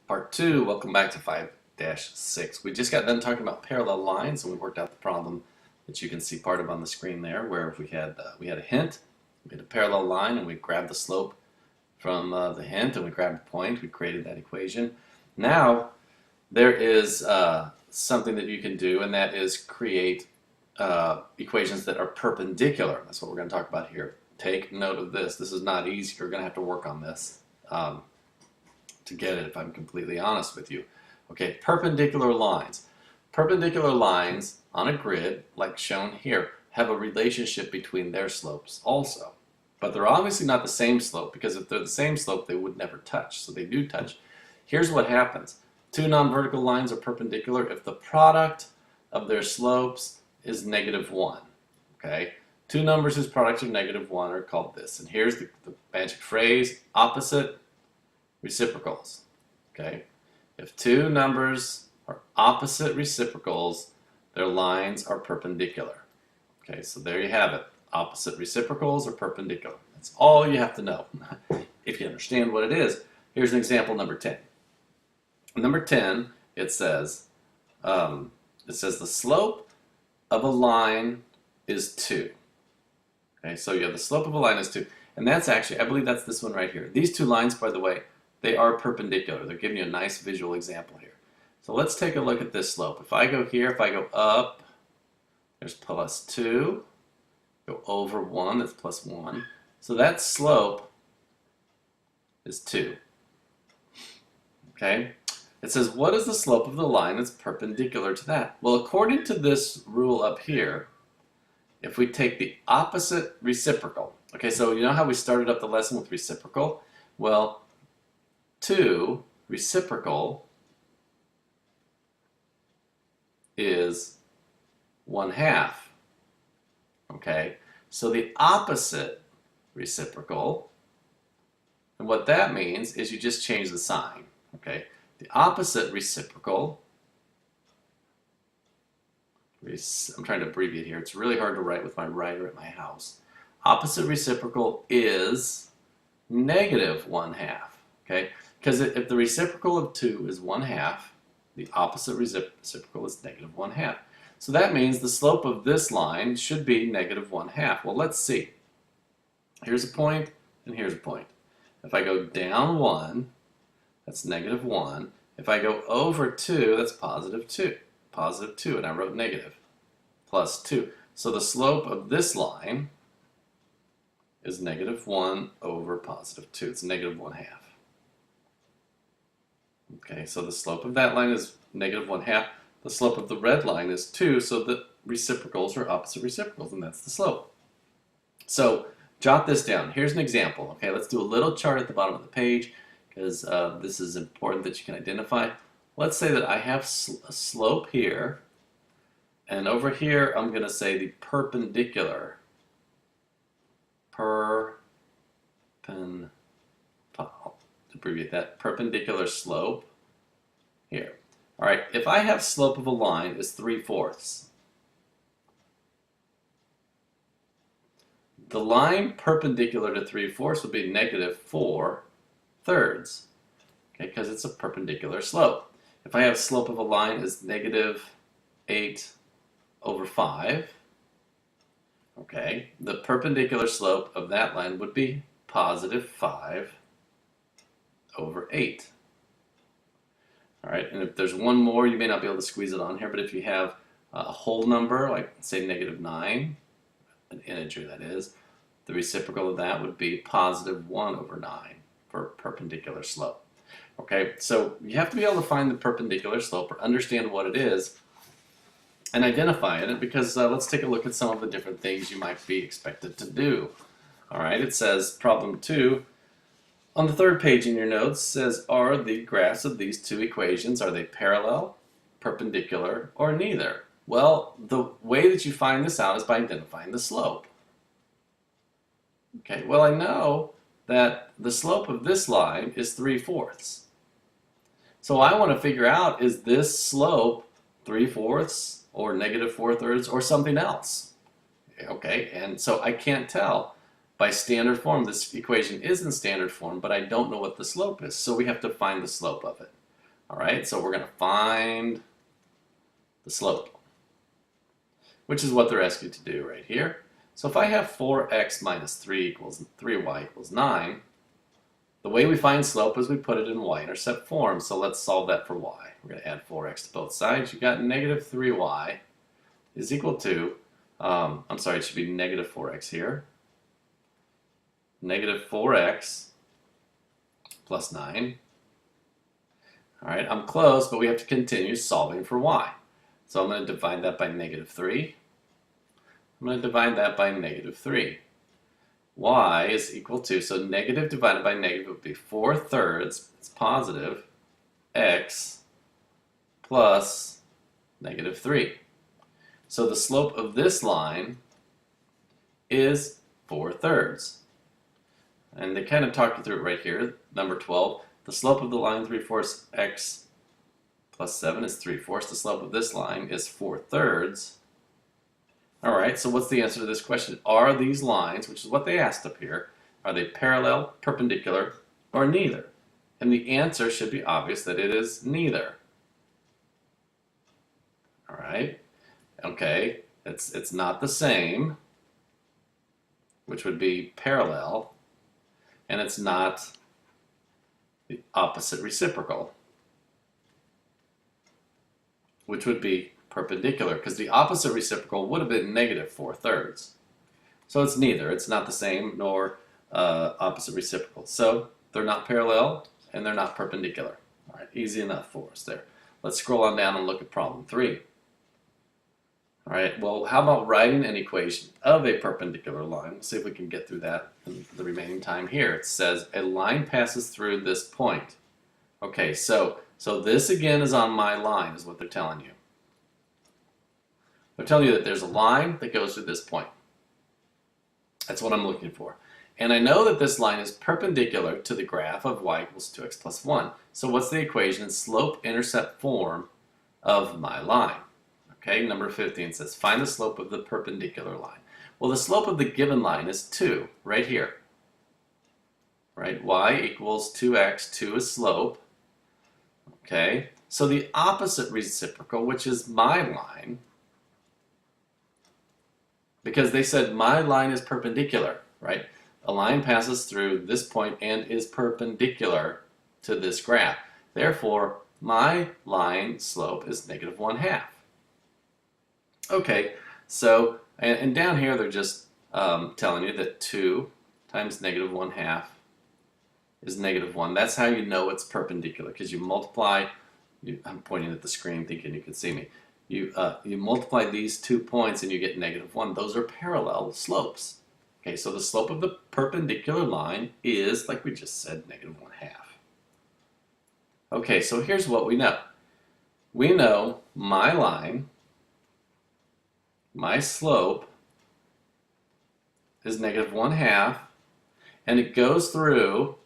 Part 2, welcome back to 5-6. We just got done talking about parallel lines, and we worked out the problem that you can see part of on the screen there, where if we had a hint, we had a parallel line, and we grabbed the slope from the hint, and we grabbed a point, we created that equation. Now, there is something that you can do, and that is create equations that are perpendicular. That's what we're going to talk about here. Take note of this. This is not easy. You're going to have to work on this. To get it, if I'm completely honest with you. Okay, perpendicular lines. Perpendicular lines on a grid, like shown here, have a relationship between their slopes also. But they're obviously not the same slope, because if they're the same slope, they would never touch. So they do touch. Here's what happens. Two non-vertical lines are perpendicular if the product of their slopes is -1. Okay? Two numbers whose products are -1 are called this. And here's the magic phrase, opposite reciprocals. Okay, if two numbers are opposite reciprocals, their lines are perpendicular. Okay, so there you have it. Opposite reciprocals are perpendicular. That's all you have to know. If you understand what it is, here's an example number 10. Number 10, it says the slope of a line is 2. Okay, so you have the slope of a line is 2, and that's actually, I believe that's this one right here. These two lines, by the way, they are perpendicular. They're giving you a nice visual example here. So let's take a look at this slope. If I go here, if I go up, there's +2. Go over 1, that's +1. So that slope is 2. Okay? It says, what is the slope of the line that's perpendicular to that? Well, according to this rule up here, if we take the opposite reciprocal, okay, so you know how we started up the lesson with reciprocal? Well, 2 reciprocal is 1/2. Okay, so the opposite reciprocal, and what that means is you just change the sign. Okay, the opposite reciprocal, I'm trying to abbreviate here, it's really hard to write with my writer at my house. Opposite reciprocal is -1/2. Okay, because if the reciprocal of 2 is 1/2, the opposite reciprocal is -1/2. So that means the slope of this line should be -1/2. Well, let's see. Here's a point, and here's a point. If I go down 1, that's -1. If I go over 2, that's +2. +2, and I wrote negative, +2. So the slope of this line is -1 over +2. It's -1/2. Okay, so the slope of that line is -1/2. The slope of the red line is 2, so the reciprocals are opposite reciprocals, and that's the slope. So jot this down. Here's an example. Okay, let's do a little chart at the bottom of the page, because this is important that you can identify. Let's say that I have a slope here, and over here I'm going to say the perpendicular. Abbreviate that, perpendicular slope here. All right, if I have slope of a line is 3/4, the line perpendicular to 3/4 would be -4/3, okay, because it's a perpendicular slope. If I have slope of a line is -8/5, okay, the perpendicular slope of that line would be +5/8. All right, and if there's one more, you may not be able to squeeze it on here, but if you have a whole number, like say -9, an integer that is, the reciprocal of that would be +1/9 for perpendicular slope. Okay, so you have to be able to find the perpendicular slope or understand what it is and identify it, because let's take a look at some of the different things you might be expected to do. All right, it says problem 2. On the third page in your notes says, are the graphs of these two equations, are they parallel, perpendicular, or neither? Well, the way that you find this out is by identifying the slope. Okay, well, I know that the slope of this line is 3/4. So I want to figure out, is this slope 3/4 or -4/3 or something else? Okay, and so I can't tell. By standard form, this equation is in standard form, but I don't know what the slope is, so we have to find the slope of it. All right, so we're going to find the slope, which is what they're asking you to do right here. So if I have 4x minus 3y equals 9, the way we find slope is we put it in y-intercept form. So let's solve that for y. We're going to add 4x to both sides. You got negative 3y is equal to, I'm sorry, it should be negative 4x here. Negative 4x plus 9. All right, I'm close, but we have to continue solving for y. So I'm going to divide that by negative 3. I'm going to divide that by negative 3. Y is equal to, so negative divided by negative would be 4/3, it's positive, x plus negative 3. So the slope of this line is 4/3. And they kind of talk you through it right here, number 12. The slope of the line 3/4 x plus 7 is 3/4. The slope of this line is 4/3. All right, so what's the answer to this question? Are these lines, which is what they asked up here, are they parallel, perpendicular, or neither? And the answer should be obvious that it is neither. All right, okay, it's not the same, which would be parallel, and it's not the opposite reciprocal, which would be perpendicular, because the opposite reciprocal would have been negative 4/3. So it's neither. It's not the same nor opposite reciprocal. So they're not parallel and they're not perpendicular. All right, easy enough for us there. Let's scroll on down and look at problem 3. All right, well, how about writing an equation of a perpendicular line? Let's see if we can get through that in the remaining time here. It says a line passes through this point. Okay, so this again is on my line, is what they're telling you. They'll tell you that there's a line that goes through this point. That's what I'm looking for. And I know that this line is perpendicular to the graph of y equals 2x plus 1. So what's the equation in slope-intercept form of my line? Okay, number 15 says, find the slope of the perpendicular line. Well, the slope of the given line is 2, right here. Right, y equals 2x, 2 is slope. Okay, so the opposite reciprocal, which is my line, because they said my line is perpendicular, right? A line passes through this point and is perpendicular to this graph. Therefore, my line slope is negative 1/2. Okay, so, and down here they're just telling you that 2 times negative 1/2 is negative 1. That's how you know it's perpendicular, because you multiply, I'm pointing at the screen thinking you can see me. You multiply these 2 points and you get negative 1. Those are parallel slopes. Okay, so the slope of the perpendicular line is, like we just said, negative 1/2. Okay, so here's what we know. We know my line, my slope, is negative 1/2, and it goes through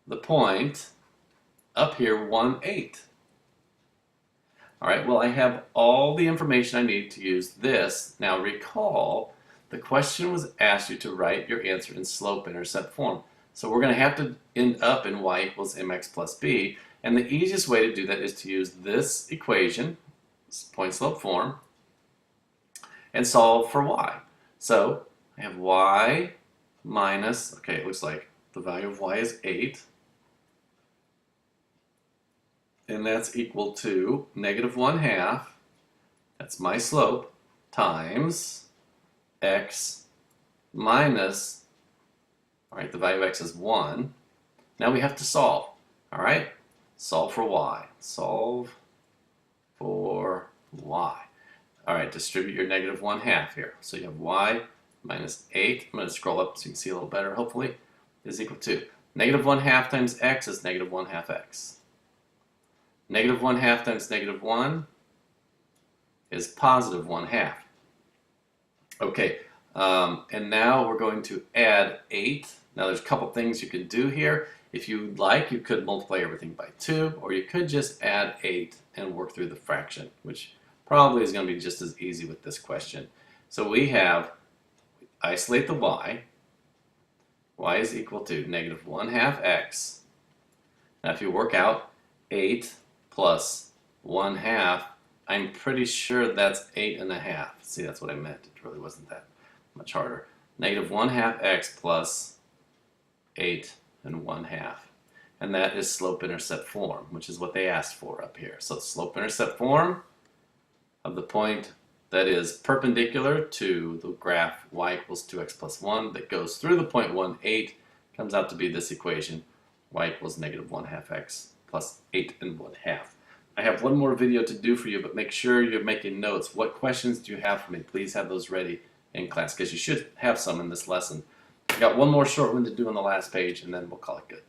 the point up here 1/8. All right, well, I have all the information I need to use this. Now recall, the question was asked you to write your answer in slope-intercept form. So we're going to have to end up in y equals mx plus b, and the easiest way to do that is to use this equation, point-slope form, and solve for y. So I have y minus, okay, it looks like the value of y is 8. And that's equal to negative 1/2, that's my slope, times x minus, all right, the value of x is 1. Now we have to solve, all right? Solve for y. Solve for y. All right, distribute your negative 1/2 here. So you have y minus 8, I'm going to scroll up so you can see a little better, hopefully, is equal to negative 1/2 times x is negative 1/2 x. Negative 1/2 times negative 1 is positive 1/2. Okay, and now we're going to add 8. Now there's a couple things you can do here. If you'd like, you could multiply everything by 2, or you could just add 8 and work through the fraction, which probably is going to be just as easy with this question. So we have, isolate the y is equal to negative 1/2 x Now if you work out 8 plus 1/2, I'm pretty sure that's 8.5. See, that's what I meant. It really wasn't that much harder. Negative 1/2 x plus 8 and 1/2. And that is slope-intercept form, which is what they asked for up here. So slope-intercept form of the point that is perpendicular to the graph y equals 2x plus 1 that goes through the point 1, 8, comes out to be this equation, y equals negative 1/2 x plus 8 and 1/2. I have one more video to do for you, but make sure you're making notes. What questions do you have for me? Please have those ready in class, because you should have some in this lesson. I've got one more short one to do on the last page, and then we'll call it good.